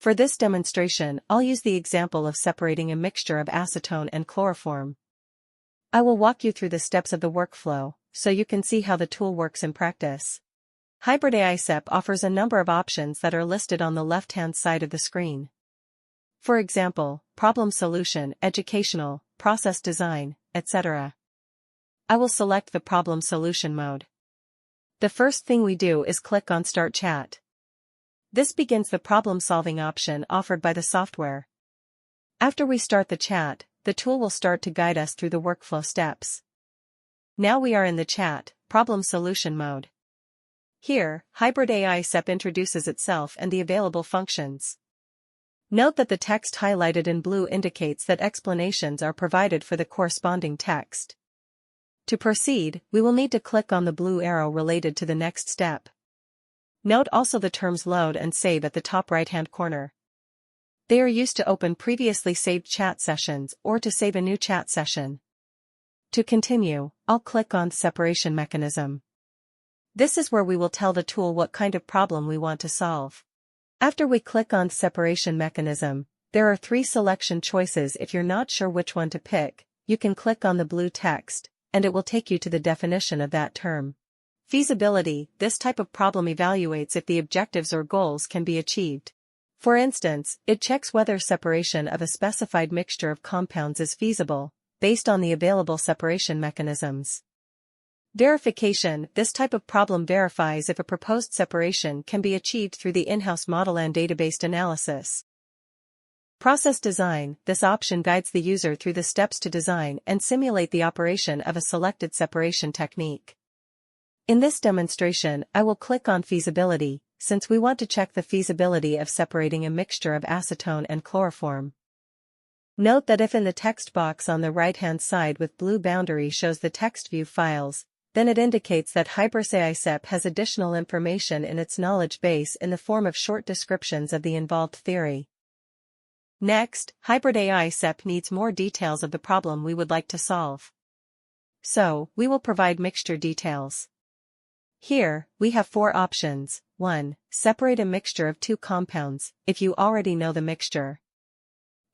For this demonstration, I'll use the example of separating a mixture of acetone and chloroform. I will walk you through the steps of the workflow, so you can see how the tool works in practice. Hybrid AI-sep offers a number of options that are listed on the left-hand side of the screen. For example, problem solution, educational, process design, etc. I will select the problem solution mode. The first thing we do is click on Start Chat. This begins the problem-solving option offered by the software. After we start the chat, the tool will start to guide us through the workflow steps. Now we are in the chat, problem solution mode. Here, Hybrid AI-sep introduces itself and the available functions. Note that the text highlighted in blue indicates that explanations are provided for the corresponding text. To proceed, we will need to click on the blue arrow related to the next step. Note also the terms load and save at the top right-hand corner. They are used to open previously saved chat sessions or to save a new chat session. To continue, I'll click on Separation Mechanism. This is where we will tell the tool what kind of problem we want to solve. After we click on Separation Mechanism, there are 3 selection choices. If you're not sure which one to pick, you can click on the blue text, and it will take you to the definition of that term. Feasibility: this type of problem evaluates if the objectives or goals can be achieved. For instance, it checks whether separation of a specified mixture of compounds is feasible, based on the available separation mechanisms. Verification: this type of problem verifies if a proposed separation can be achieved through the in-house model and database analysis. Process design: this option guides the user through the steps to design and simulate the operation of a selected separation technique. In this demonstration, I will click on Feasibility, since we want to check the feasibility of separating a mixture of acetone and chloroform. Note that if in the text box on the right-hand side with blue boundary shows the text view files, then it indicates that Hybrid AI-sep has additional information in its knowledge base in the form of short descriptions of the involved theory. Next, Hybrid AI-sep needs more details of the problem we would like to solve. So, we will provide mixture details. Here, we have 4 options. 1. Separate a mixture of 2 compounds, if you already know the mixture.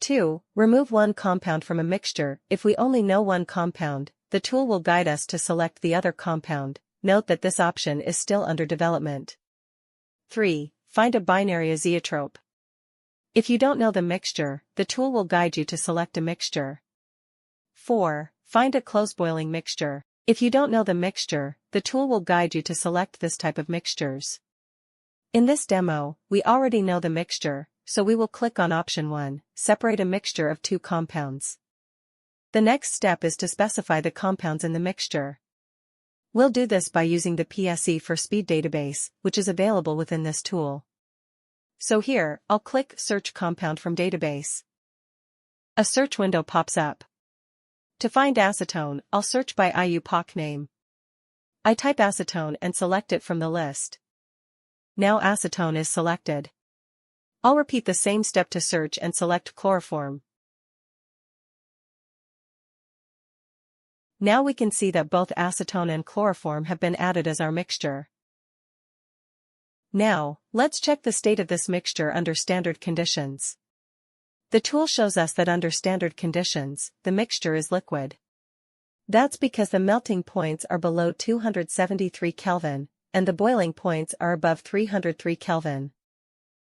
2. Remove one compound from a mixture. If we only know one compound, the tool will guide us to select the other compound. Note that this option is still under development. 3. Find a binary azeotrope. If you don't know the mixture, the tool will guide you to select a mixture. 4. Find a close boiling mixture. If you don't know the mixture, the tool will guide you to select this type of mixtures. In this demo, we already know the mixture, so we will click on option 1, separate a mixture of 2 compounds. The next step is to specify the compounds in the mixture. We'll do this by using the PSE for Speed database, which is available within this tool. So here, I'll click Search Compound from Database. A search window pops up. To find acetone, I'll search by IUPAC name. I type acetone and select it from the list. Now acetone is selected. I'll repeat the same step to search and select chloroform. Now we can see that both acetone and chloroform have been added as our mixture. Now, let's check the state of this mixture under standard conditions. The tool shows us that under standard conditions, the mixture is liquid. That's because the melting points are below 273 Kelvin, and the boiling points are above 303 Kelvin.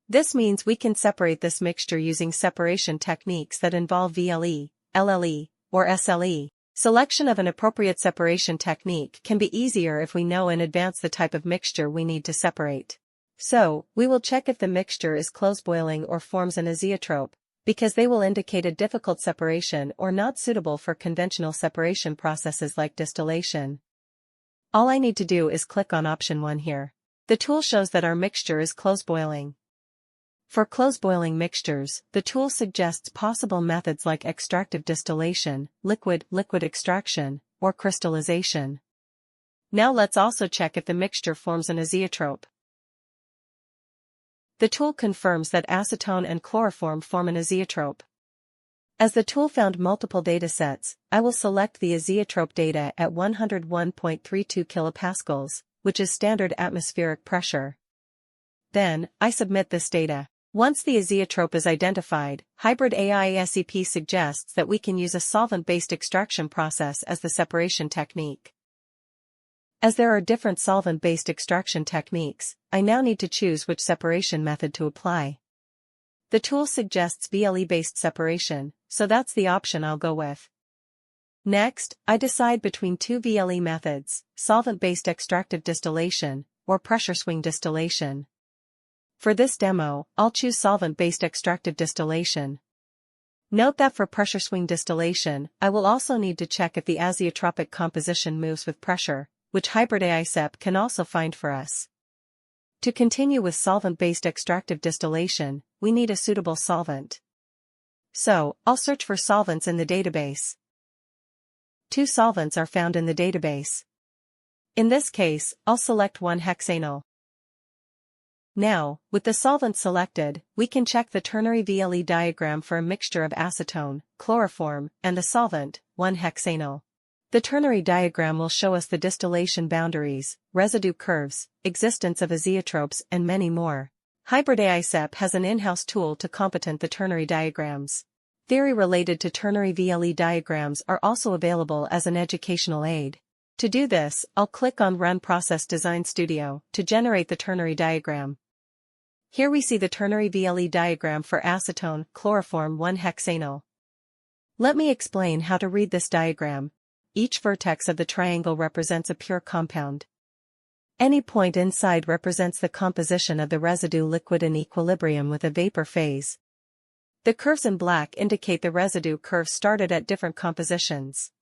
This means we can separate this mixture using separation techniques that involve VLE, LLE, or SLE. Selection of an appropriate separation technique can be easier if we know in advance the type of mixture we need to separate. So, we will check if the mixture is close boiling or forms an azeotrope, because they will indicate a difficult separation or not suitable for conventional separation processes like distillation. All I need to do is click on option 1 here. The tool shows that our mixture is close boiling. For close boiling mixtures, the tool suggests possible methods like extractive distillation, liquid extraction, or crystallization. Now let's also check if the mixture forms an azeotrope. The tool confirms that acetone and chloroform form an azeotrope. As the tool found multiple datasets, I will select the azeotrope data at 101.32 kilopascals, which is standard atmospheric pressure. Then, I submit this data. Once the azeotrope is identified, Hybrid AI-sep suggests that we can use a solvent-based extraction process as the separation technique. As there are different solvent-based extraction techniques, I now need to choose which separation method to apply. The tool suggests VLE-based separation, so that's the option I'll go with. Next, I decide between two VLE methods, solvent-based extractive distillation, or pressure swing distillation. For this demo, I'll choose solvent-based extractive distillation. Note that for pressure swing distillation, I will also need to check if the azeotropic composition moves with pressure, which Hybrid AI-sep can also find for us. To continue with solvent-based extractive distillation, we need a suitable solvent. So, I'll search for solvents in the database. Two solvents are found in the database. In this case, I'll select 1-hexanol. Now, with the solvent selected, we can check the ternary VLE diagram for a mixture of acetone, chloroform, and the solvent, 1-hexanol. The ternary diagram will show us the distillation boundaries, residue curves, existence of azeotropes, and many more. Hybrid AI-sep has an in-house tool to computate the ternary diagrams. Theory related to ternary VLE diagrams are also available as an educational aid. To do this, I'll click on Run Process Design Studio to generate the ternary diagram. Here we see the ternary VLE diagram for acetone-chloroform 1-hexanol. Let me explain how to read this diagram. Each vertex of the triangle represents a pure compound. Any point inside represents the composition of the residue liquid in equilibrium with a vapor phase. The curves in black indicate the residue curves started at different compositions.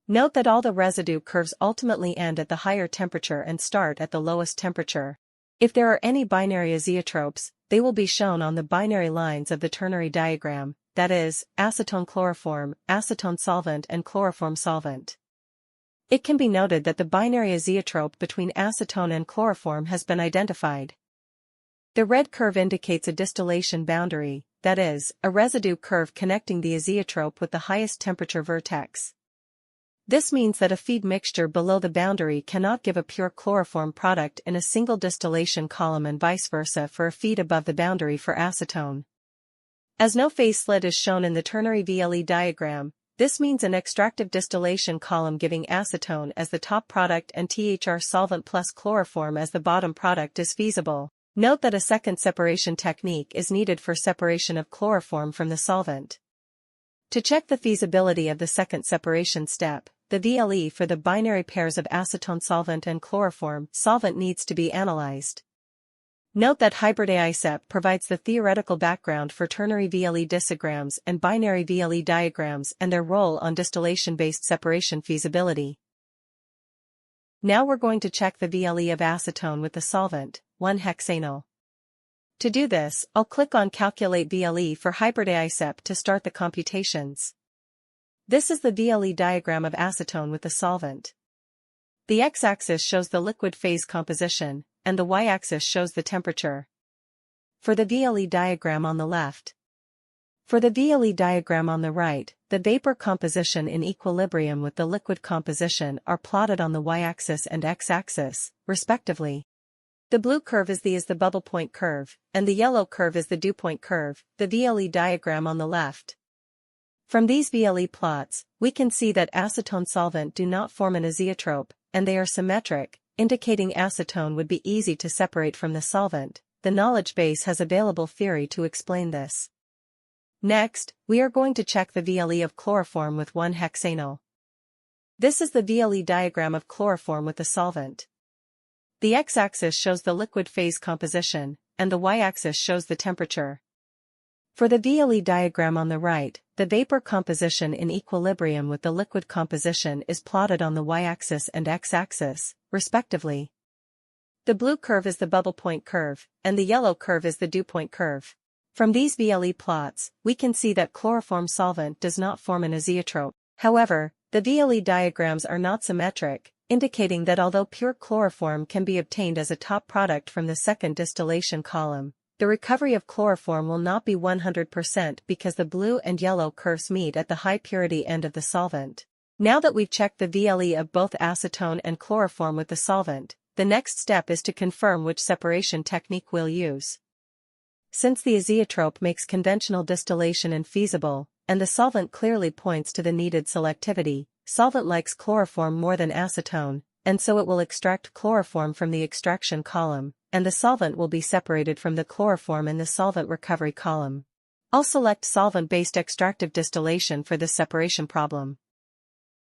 Note that all the residue curves ultimately end at the higher temperature and start at the lowest temperature. If there are any binary azeotropes, they will be shown on the binary lines of the ternary diagram, that is, acetone-chloroform, acetone solvent and chloroform solvent. It can be noted that the binary azeotrope between acetone and chloroform has been identified. The red curve indicates a distillation boundary, that is, a residue curve connecting the azeotrope with the highest temperature vertex. This means that a feed mixture below the boundary cannot give a pure chloroform product in a single distillation column and vice versa for a feed above the boundary for acetone. As no phase slit is shown in the ternary VLE diagram, this means an extractive distillation column giving acetone as the top product and THR solvent plus chloroform as the bottom product is feasible. Note that a second separation technique is needed for separation of chloroform from the solvent. To check the feasibility of the second separation step, the VLE for the binary pairs of acetone solvent and chloroform solvent needs to be analyzed. Note that Hybrid AI-sep provides the theoretical background for ternary VLE discograms and binary VLE diagrams and their role on distillation-based separation feasibility. Now we're going to check the VLE of acetone with the solvent, 1-hexanol. To do this, I'll click on Calculate VLE for Hybrid AI-sep to start the computations. This is the VLE diagram of acetone with the solvent. The x-axis shows the liquid phase composition, and the y-axis shows the temperature. For the VLE diagram on the left. For the VLE diagram on the right, the vapor composition in equilibrium with the liquid composition are plotted on the y-axis and x-axis, respectively. The blue curve is the bubble point curve, and the yellow curve is the dew point curve, the VLE diagram on the left. From these VLE plots, we can see that acetone solvent do not form an azeotrope, and they are symmetric, indicating acetone would be easy to separate from the solvent. The knowledge base has available theory to explain this. Next, we are going to check the VLE of chloroform with 1-hexanol. This is the VLE diagram of chloroform with the solvent. The x-axis shows the liquid phase composition, and the y-axis shows the temperature. For the VLE diagram on the right, the vapor composition in equilibrium with the liquid composition is plotted on the y-axis and x-axis, respectively. The blue curve is the bubble point curve, and the yellow curve is the dew point curve. From these VLE plots, we can see that chloroform solvent does not form an azeotrope. However, the VLE diagrams are not symmetric, indicating that although pure chloroform can be obtained as a top product from the second distillation column, the recovery of chloroform will not be 100% because the blue and yellow curves meet at the high purity end of the solvent. Now that we've checked the VLE of both acetone and chloroform with the solvent, the next step is to confirm which separation technique we'll use. Since the azeotrope makes conventional distillation infeasible, and the solvent clearly points to the needed selectivity, solvent likes chloroform more than acetone, and so it will extract chloroform from the extraction column, and the solvent will be separated from the chloroform in the solvent recovery column. I'll select solvent-based extractive distillation for this separation problem.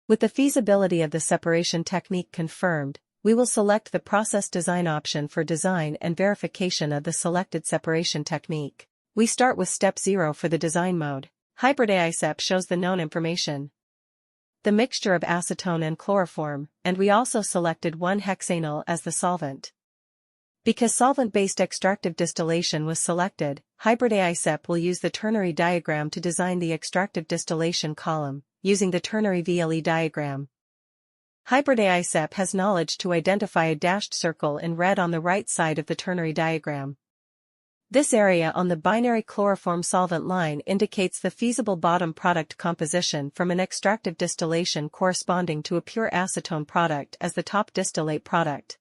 With the feasibility of the separation technique confirmed, we will select the process design option for design and verification of the selected separation technique. We start with step 0 for the design mode. Hybrid AI-sep shows the known information, the mixture of acetone and chloroform, and we also selected 1-hexanyl as the solvent. Because solvent-based extractive distillation was selected, Hybrid AI-sep will use the ternary diagram to design the extractive distillation column, using the ternary VLE diagram. Hybrid AI-sep has knowledge to identify a dashed circle in red on the right side of the ternary diagram. This area on the binary chloroform solvent line indicates the feasible bottom product composition from an extractive distillation corresponding to a pure acetone product as the top distillate product.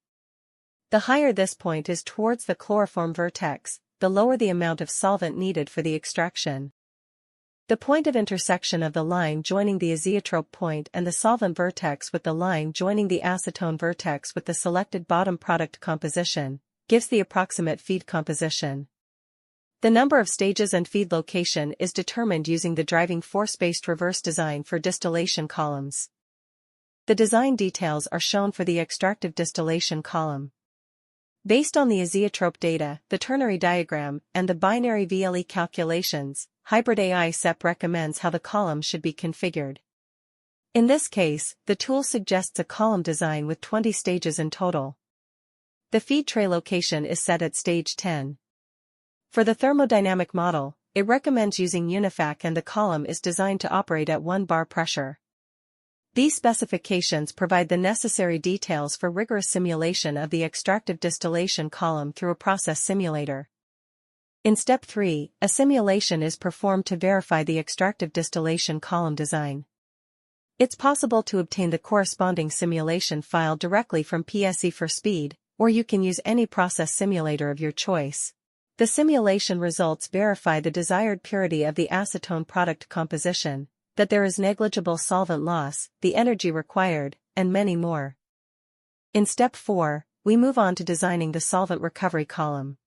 The higher this point is towards the chloroform vertex, the lower the amount of solvent needed for the extraction. The point of intersection of the line joining the azeotrope point and the solvent vertex with the line joining the acetone vertex with the selected bottom product composition gives the approximate feed composition. The number of stages and feed location is determined using the driving force-based reverse design for distillation columns. The design details are shown for the extractive distillation column. Based on the azeotrope data, the ternary diagram, and the binary VLE calculations, Hybrid AI-sep recommends how the column should be configured. In this case, the tool suggests a column design with 20 stages in total. The feed tray location is set at stage 10. For the thermodynamic model, it recommends using UNIFAC and the column is designed to operate at 1 bar pressure. These specifications provide the necessary details for rigorous simulation of the extractive distillation column through a process simulator. In step 3, a simulation is performed to verify the extractive distillation column design. It's possible to obtain the corresponding simulation file directly from PSE for speed, or you can use any process simulator of your choice. The simulation results verify the desired purity of the acetone product composition, that there is negligible solvent loss, the energy required, and many more. In step 4, we move on to designing the solvent recovery column.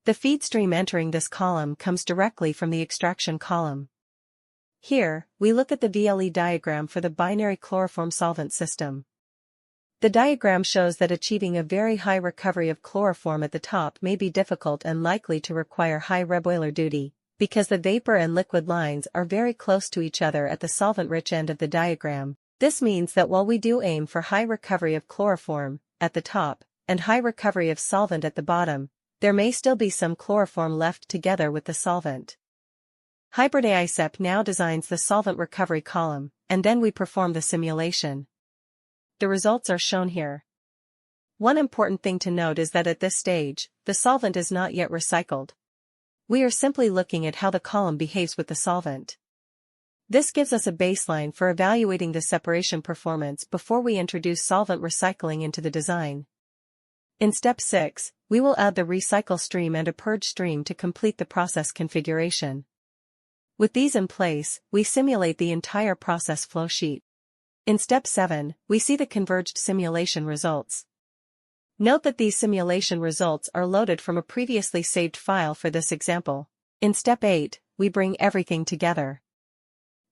The feed stream entering this column comes directly from the extraction column. Here, we look at the VLE diagram for the binary chloroform solvent system. The diagram shows that achieving a very high recovery of chloroform at the top may be difficult and likely to require high reboiler duty, because the vapor and liquid lines are very close to each other at the solvent-rich end of the diagram. This means that while we do aim for high recovery of chloroform at the top, and high recovery of solvent at the bottom, there may still be some chloroform left together with the solvent. Hybrid AI-sep now designs the solvent recovery column, and then we perform the simulation. The results are shown here. One important thing to note is that at this stage, the solvent is not yet recycled. We are simply looking at how the column behaves with the solvent. This gives us a baseline for evaluating the separation performance before we introduce solvent recycling into the design. In step 6, we will add the recycle stream and a purge stream to complete the process configuration. With these in place, we simulate the entire process flow sheet. In step 7, we see the converged simulation results. Note that these simulation results are loaded from a previously saved file for this example. In step 8, we bring everything together.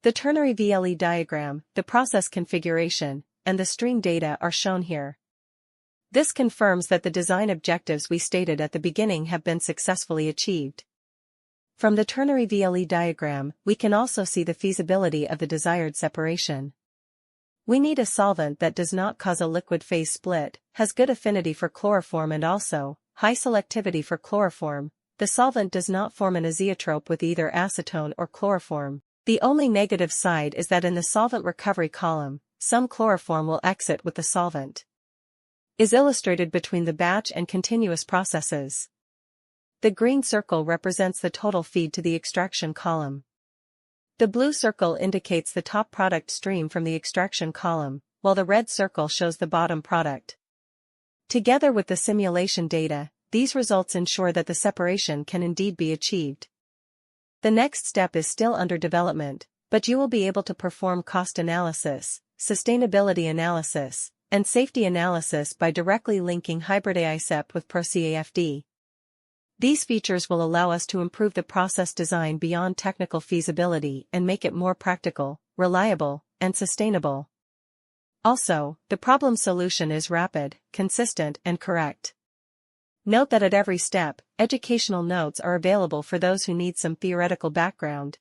The ternary VLE diagram, the process configuration, and the stream data are shown here. This confirms that the design objectives we stated at the beginning have been successfully achieved. From the ternary VLE diagram, we can also see the feasibility of the desired separation. We need a solvent that does not cause a liquid phase split, has good affinity for chloroform and also high selectivity for chloroform. The solvent does not form an azeotrope with either acetone or chloroform. The only negative side is that in the solvent recovery column, some chloroform will exit with the solvent. Is illustrated between the batch and continuous processes. The green circle represents the total feed to the extraction column. The blue circle indicates the top product stream from the extraction column, while the red circle shows the bottom product. Together with the simulation data, these results ensure that the separation can indeed be achieved. The next step is still under development, but you will be able to perform cost analysis, sustainability analysis, and safety analysis by directly linking Hybrid AI-sep with ProCAFD. These features will allow us to improve the process design beyond technical feasibility and make it more practical, reliable, and sustainable. Also, the problem solution is rapid, consistent, and correct. Note that at every step, educational notes are available for those who need some theoretical background.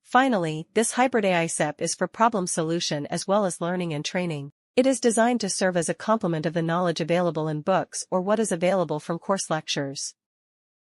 Finally, this Hybrid AI-sep is for problem solution as well as learning and training. It is designed to serve as a complement of the knowledge available in books or what is available from course lectures.